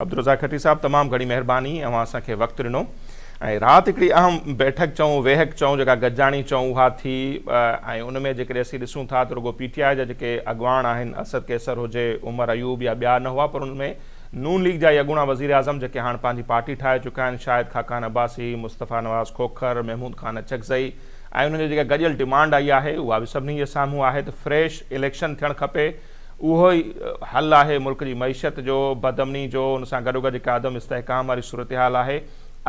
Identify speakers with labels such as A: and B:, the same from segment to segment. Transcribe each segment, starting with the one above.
A: अब्दुल खटी साहब तमाम घणी मेहरबानी अवां असांखे वक़्तु ॾिनो ऐं राति हिकिड़ी अहम बैठक चऊं वेहक चऊं जेका गॾिजाणी चऊं उहा थी ऐं उन में जेकॾहिं असीं ॾिसूं था त रुगो पीटीआई जा जेके अॻवान आहिनि असद कैसर हुजे उमर अयूब या ॿिया न हुआ पर उनमें नून लीग जा अॻूणा वज़ीर आज़म जेके हाणे पंहिंजी पार्टी ठाहे चुका आहिनि शाहिद खाकान अब्बासी मुस्तफ़ा नवाज़ खोखर महमूद खान अचकज़ई ऐं उन्हनि जी जेका गॾियल डिमांड आई आहे उहा बि सभिनी जे साम्हूं आहे त फ्रेश इलेक्शन थियणु खपे। उहो ई हल आहे मुल्क जी मईशत जो बदमनी जो उन सां गॾोगॾु जेका आदम इस्तेहकाम वारी सूरत हाल आहे।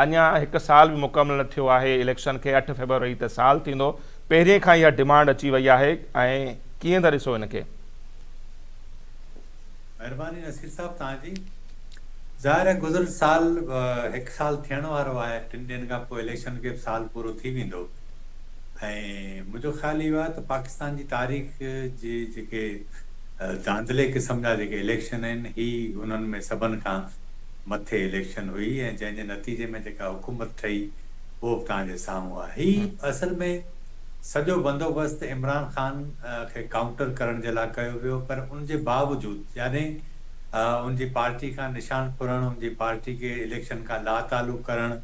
A: अञा हिकु साल बि मुकमल न थियो आहे इलेक्शन खे 8 फरवरी ते साल थींदो पहिरीं खां इहा डिमांड अची वई आहे ऐं कीअं था ॾिसो हिनखे?
B: महिरबानी नसीर साहब तव्हांजी। ज़ाहिर आहे गुज़िरियल साल हिकु साल थियण वारो आहे, 3 ॾींहंनि खां पोइ इलेक्शन खे साल पूरो थी वेंदो ऐं मुंहिंजो ख़्यालु इहो आहे त पाकिस्तान जी तारीख़ जे जेके धांधले क़िस्म जा जेके इलेक्शन आहिनि ही उन्हनि में सभिनि खां मथे इलेक्शन हुई ऐं जंहिंजे नतीजे में जेका हुकूमत ठही उहो बि तव्हांजे साम्हूं आहे। ही असल में सॼो बंदोबस्तु इमरान ख़ान खे काउंटर करण जे लाइ कयो वियो, पर उनजे बावजूदि यानी उनजी पार्टी खां निशान फुरणु, उनजी पार्टी खे इलेक्शन खां लातालुक़ करणु,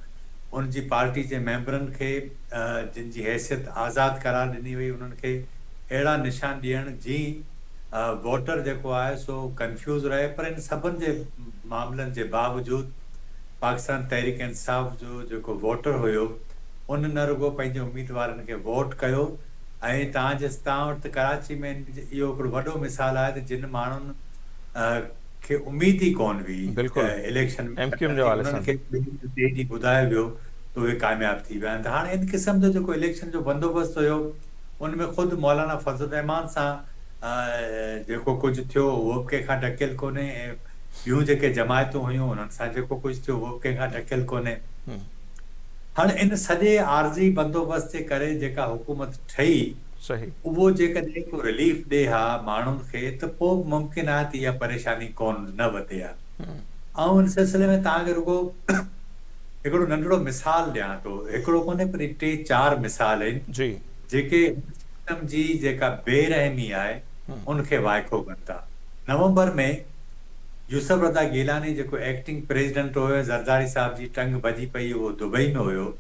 B: उनजी पार्टी जे मेंबरनि खे जिन जी हैसियत आज़ादु करार ॾिनी हुई उन्हनि खे अहिड़ा निशान ॾियणु जीअं वोटर जेको आहे सो कंफ्यूज़ रहे। पर इन सभिनि जे मामलनि जे बावजूदि पाकिस्तान तहरीक इंसाफ़ जो जेको वोटर हुयो उन न रुगो पंहिंजे उम्मीदवारनि खे वोट कयो ऐं तव्हां वटि कराची में इहो हिकिड़ो वॾो मिसाल आहे त जिन माण्हुनि खे उम्मीद ई कोन हुई इलेक्शन में उन्हनि खे ॿुधायो वियो त उहे कामयाबु थी विया आहिनि। त हाणे इन क़िस्म जो जेको इलेक्शन जो बंदोबस्तु हुयो उन में ख़ुदि मौलाना फज़ल रहमान सां जेको कुझु थियो उहो बि कंहिंखां ढकियल कोन्हे ऐं ॿियूं जेके जमायतूं हुयूं उन्हनि सां जेको कुझु थियो उहो बि कंहिंखां ढकियल कोन्हे। हाणे इन सॼे आर्ज़ी बंदोबस्त जे करे जेका हुकूमत ठही उहो जेकॾहिं को रिलीफ ॾे हा माण्हुनि खे त पोइ मुमकिन आहे त इहा परेशानी कोन न वधे हा। ऐं इन सिलसिले में तव्हांखे रुगो हिकिड़ो नंढड़ो मिसाल ॾियां थो, हिकिड़ो कोन्हे पर 3-4 मिसाल आहिनि जेके जी जेका बेरहमी आहे उनखे वाइको कनि था। नवंबर में यूसुफ रज़ा गिलानी जेको एक्टिंग प्रेसिडेंट हुयो, ज़रदारी साहब जी टंग भॼी पई, उहो दुबई में हुयो।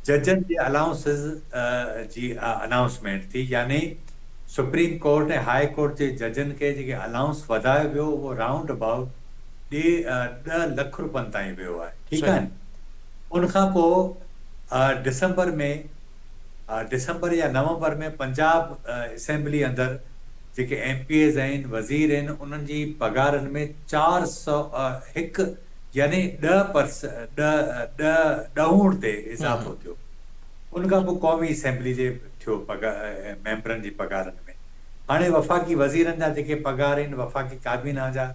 B: जजनि जे अलाउंसिस जी अनाउंसमेंट थी, यानी सुप्रीम कोर्ट ऐं हाई कोर्ट जे जजनि खे जेके अलाउंस वधायो वियो उहो राउंड अबाउट 10 लख रुपयनि ताईं वियो आहे। ठीकु आहे। उनखां पोइ दिसंबर या नवंबर में पंजाब असेंबली अंदरि जेके MPAs आहिनि वज़ीर आहिनि उन्हनि जी पघारनि में 401 यानी 10% ते इज़ाफ़ो थियो। उनखां पोइ क़ौमी असेंबली जे थियो मेंबरनि जी पघारनि में। हाणे वफ़ाक़ी वज़ीरनि जा जेके पघार आहिनि, वफ़ाक़ी काबीना जा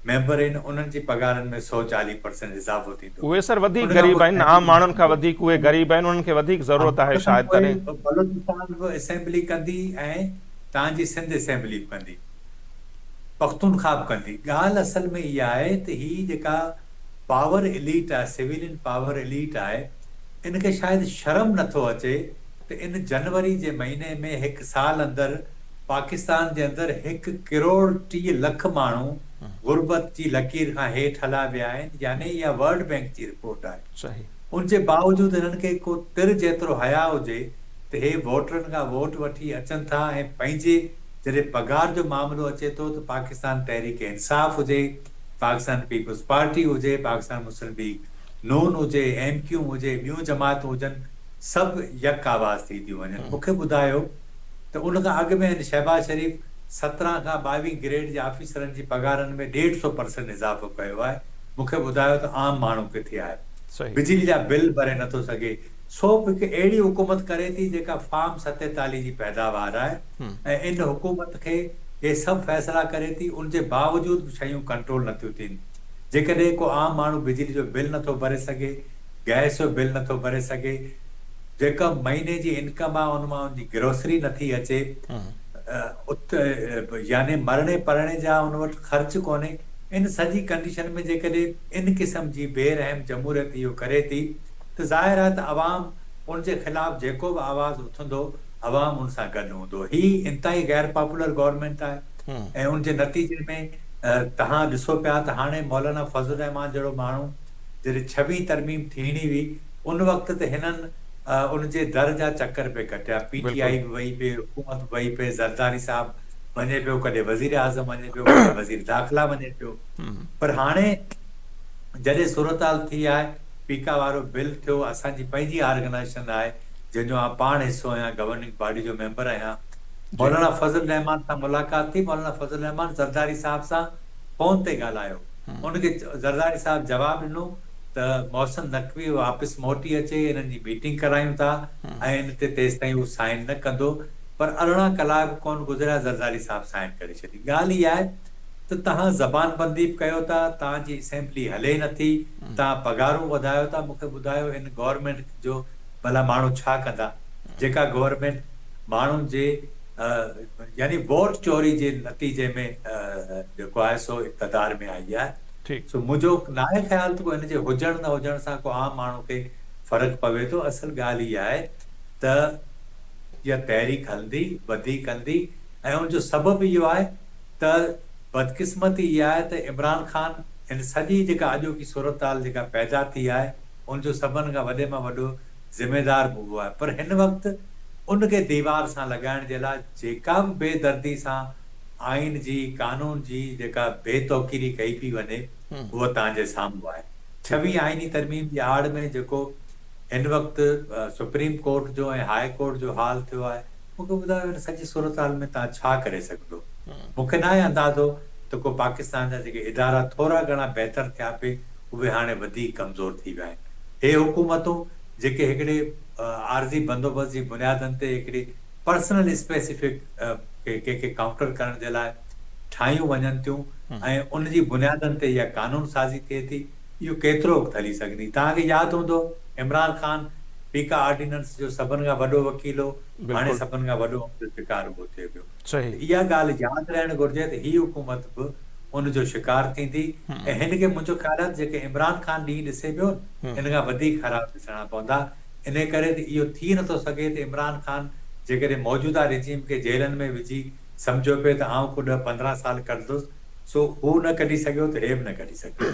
B: मेंबर आहिनि, उन्हनि जी पघारनि में 140% इज़ाफ़ो थींदो।
A: उहे सर वधीक गरीब आहिनि, आम माण्हुनि खां वधीक उहे गरीब आहिनि, उन्हनि खे वधीक ज़रूरत आहे शायदि तॾहिं
B: बलोचिस्तान बि असेंबली कंदी ऐं तव्हांजी सिंध असेंबली बि कंदी, पख्तूनख्वा बि कंदी। ॻाल्हि असल में इहा आहे त ही जेका पावर एलीट आहे, सिविलियन पावर एलीट आहे, इनखे शायदि शर्म नथो अचे त इन जनवरी जे महीने में हिकु साल अंदरि पाकिस्तान जे अंदरि 1.30 करोड़ माण्हू गुरबत जी लकीर खां हेठि हला विया आहिनि, यानी इहा वर्ल्ड बैंक जी रिपोर्ट आहे। उनजे बावजूदि हिननि खे को तिर जेतिरो हया हुजे त हे वोटरनि खां वोट वठी अचनि था ऐं पंहिंजे जॾहिं पघार जो मामिलो अचे थो त पाकिस्तान तहरीक इंसाफ़ हुजे, पाकिस्तान पीपल्स पार्टी हुजे, पाकिस्तान मुस्लिम लीग नून हुजे, MQ हुजे, ॿियूं जमातूं हुजनि, सभु यक आवाज़ थी थियूं वञनि। मूंखे ॿुधायो त उनखां अॻु में शहबाज शरीफ़ 17 खां 22 ग्रेड जे ऑफिसरनि जी पघारनि में 150% इज़ाफ़ो कयो आहे। मूंखे ॿुधायो त आम माण्हू किथे आहे, बिजली जा बिल भरे नथो सघे। सो हिकु अहिड़ी हुकूमत करे थी जेका फार्म 47 जी पैदावार आहे ऐं इन हुकूमत खे हे सभु फ़ैसिला करे थी, उनजे बावजूदि बि शयूं कंट्रोल नथियूं थियनि। जेकॾहिं को आम माण्हू बिजली जो बिल नथो भरे सघे, गैस जो बिल नथो भरे सघे, जेका महीने जी इनकम आहे उन मां उनजी ग्रोसरी नथी अचे, यानी मरणे पढ़णे जा उन वटि ख़र्च कोन्हे, इन सॼी कंडीशन में जेकॾहिं इन क़िस्म जी बेरहम जमहूरियत इहो करे थी त ज़ाहिर आहे त अवाम उनजे ख़िलाफ़ जेको बि आवाज़ उथंदो अवाम उन सां गॾु हूंदो। ही इंतहाई गैर पॉपुलर गवर्नमेंट आहे ऐं उनजे नतीजे में तव्हां ॾिसो पिया त हाणे मौलाना फज़ल रहमान जहिड़ो माण्हू जॾहिं 26 तरमीम थींदी हुई उन वक़्तु त हिननि उनजे दर जा चकर पे कटिया,
A: बिल्कुलु।
B: पीटीआई बि वई पे, हुकूमत बि वई पे, ज़रदारी साहब वञे पियो, कॾहिं वज़ीर आज़म वञे पियो, कॾहिं वज़ीर दाख़िला वञे पियो। पर हाणे जॾहिं सूरत हाल थी आहे, पीका वारो बिल थियो, असांजी पंहिंजी ऑर्गेनाइजेशन आहे जंहिंजो आउं पाण हिसो आहियां, गवर्निंग बॉडी जो मेंबर आहियां।
A: जी।
B: मौलाना फज़ल रहमान सां मुलाक़ात थी, मौलाना फज़ल रहमान ज़रदारी साहब सां फ़ोन ते ॻाल्हायो, उनखे ज़रदारी साहब जवाबु ॾिनो त मौहसिन नक़वी वापसि मोटी अचे, हिननि जी मीटिंग करायूं था ऐं इन ते तेसि ताईं उहो साइन न कंदो। पर 18 कलाक कोन गुज़रिया, ज़रदारी साहब साइन करे छॾी। ॻाल्हि इहा आहे त तव्हां ज़बानबंदी बि कयो था, तव्हांजी असेंबली हले नथी, तव्हां पघारूं वधायो था। मूंखे ॿुधायो इन गवर्नमेंट जो भला माण्हू छा कंदा, जेका गवर्नमेंट माण्हुनि जे यानी वोट चोरी जे नतीजे में जेको आहे सो इक़्तदार में आई आहे।
A: ठीकु।
B: सो मुंहिंजो न आहे ख़्याल त को हिन जे हुजण न हुजण सां को आम माण्हू खे फ़र्क़ु पवे थो। असल ॻाल्हि इहा आहे त इहा तहरीक हलंदी, वधीक हलंदी, ऐं उनजो सबबु इहो आहे त बदकिस्मती इहा आहे त इमरान ख़ान हिन सॼी जेका अॼोकी सूरत हाल जेका पैदा थी आहे उनजो सभिनि खां वॾे मां वॾो ज़िमेदार बि उहो आहे। पर हिन वक़्तु उनखे दीवार सां लॻाइण जे लाइ जेका बि बेदर्दी सां आइन जी, कानून जी जेका बेतौकीरी कई पई वञे उहा तव्हांजे साम्हूं आहे।
A: ठीकु।
B: 26 आइनी तरमीम जी आड़ में जेको हिन वक़्तु सुप्रीम कोर्ट जो ऐं हाई कोर्ट जो हाल थियो आहे, मूंखे ॿुधायो हिन सॼी सूरत हाल में तव्हां छा करे सघंदो। मूंखे न आहे अंदाज़ो त को पाकिस्तान जा जेके इदारा थोरा घणा बहितर थिया पे, उहे हाणे वधीक कमज़ोर थी विया आहिनि। हे हुकूमतूं जेके हिकिड़े आर्ज़ी बंदोबस्त जी बुनियादनि ते हिकिड़ी पर्सनल स्पेसिफिक कंहिंखे काउंटर करण जे लाइ ठाहियूं वञनि थियूं ऐं उनजी बुनियादनि ते इहा कानून साज़ी थिए थी, इहो केतिरो हली सघंदी। तव्हांखे यादि हूंदो इमरान ख़ान पीका ऑर्डिनेंस जो सभिनि खां वॾो वकील हो, हाणे
A: बिल्कुलु
B: सभिनि खां वॾो हुनजो शिकार उहो थिए पियो।
A: सही।
B: त इहा ॻाल्हि यादि रहणु घुरिजे त हीअ हुकूमत बि उनजो शिकार थींदी ऐं हिनखे मुंहिंजो ख़्याल आहे जेके इमरान ख़ान ॾींहुं ॾिसे पियो हिन खां वधीक ख़राब ॾिसणा पवंदा। इन करे त इहो थी नथो सघे त इमरान ख़ान जेकॾहिं मौजूदा रिजीम खे जेलनि में विझी सम्झो पियो त आउं को 10-15 साल कढंदुसि, सो हू न कढी सघियो त हे बि न कढी सघियो।